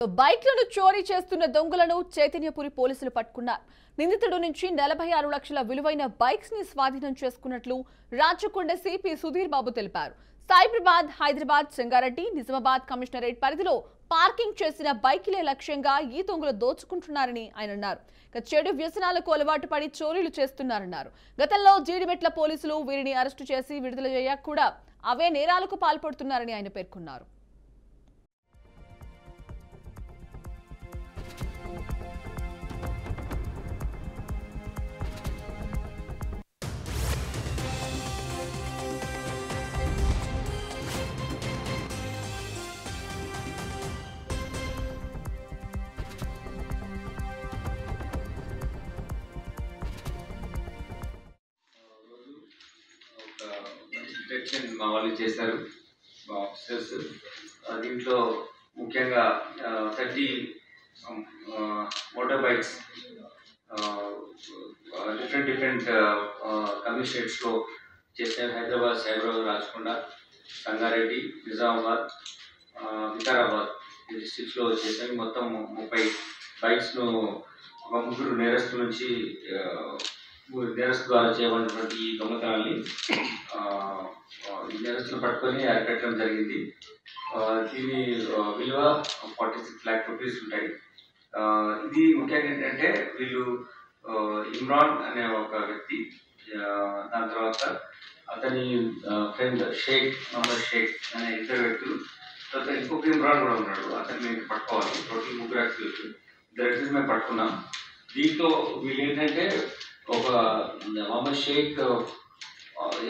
బైక్లను చోరీ చేస్తున్న దొంగలను చైతన్యపురి పోలీసులు పట్టుకున్నారు. నిందితుడి నుంచి 46 లక్షల విలువైన బైక్స్ ని స్వాధీనం చేసుకున్నట్లు రాచకొండ సిపి సుధీర్ బాబు తెలిపారు. సైబరాబాద్, హైదరాబాద్, సంగారెడ్డి, నిజామాబాద్ కమిషనరేట్ పరిధిలో పార్కింగ్ చేసిన బైకులే లక్ష్యంగా ఈ దొంగలు దోచుకుంటున్నారని ఆయన అన్నారు. చెడు వ్యసనాలకు అలవాటు పడి చోరీలు చేస్తున్నారన్నారు. గతంలో జీడిమెట్ల పోలీసులు వీరిని అరెస్టు చేసి విడుదల చేయక కూడా అవే నేరాలకు పాల్పడుతున్నారని ఆయన పేర్కొన్నారు. డిటెక్షన్ మా వాళ్ళు చేశారు, మా ఆఫీసర్స్. దీంట్లో ముఖ్యంగా 30 మోటార్ బైక్స్ డిఫరెంట్ కమిషనరేట్స్లో చేశారు. హైదరాబాద్, సైబరాబాద్, రాచకొండ, సంగారెడ్డి, నిజామాబాద్, వికారాబాద్ డిస్ట్రిక్ట్స్లో చేశారు. మొత్తం 30 బైక్స్ను ఒక ముగ్గురు నేరస్తుల నుంచి నేరస్తు ద్వారా చేయబడినటువంటి ఈ దొంగతనాన్ని నేరస్తులు పట్టుకొని అరికట్టడం జరిగింది. దీని విలువ 46 lakh rupees ఉంటాయి. ఇది ముఖ్యంగా ఏంటంటే వీళ్ళు ఇమ్రాన్ అనే ఒక వ్యక్తి, దాని తర్వాత అతని ఫ్రెండ్ మహమ్మద్ షేక్ అనే ఇద్దరు వ్యక్తులు, తర్వాత ఇంకొక ఇమ్రాన్ కూడా ఉన్నాడు, అతన్ని మేము పట్టుకోవాలి. టోటల్ ముగ్గురు వ్యక్తులు, ఇద్దరు వ్యక్తులు మేము పట్టుకున్నాం. దీంట్లో వీళ్ళు ఏంటంటే ఒక మహమ్మద్ షేక్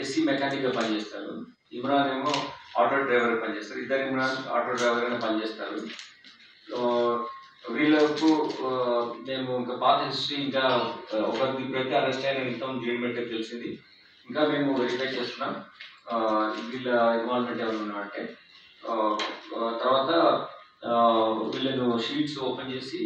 ఏసీ మెకానిక్గా పనిచేస్తారు, ఇమ్రాన్ ఏమో ఆటో డ్రైవర్గా పనిచేస్తారు. ఇద్దరు ఇమ్రాన్ ఆటో డ్రైవర్గానే పనిచేస్తారు. వీళ్ళకు మేము ఇంకా పాత హిస్టరీ, ఇంకా ఒకరికి ఇప్పుడైతే అరెస్ట్ అయిన ఇంతం జీడిమెట్ తెలిసింది. ఇంకా మేము వెరిఫై చేస్తున్నాం వీళ్ళ ఇన్వాల్వ్మెంట్ ఏమైనా ఉన్నామంటే. తర్వాత వీళ్ళను షీట్స్ ఓపెన్ చేసి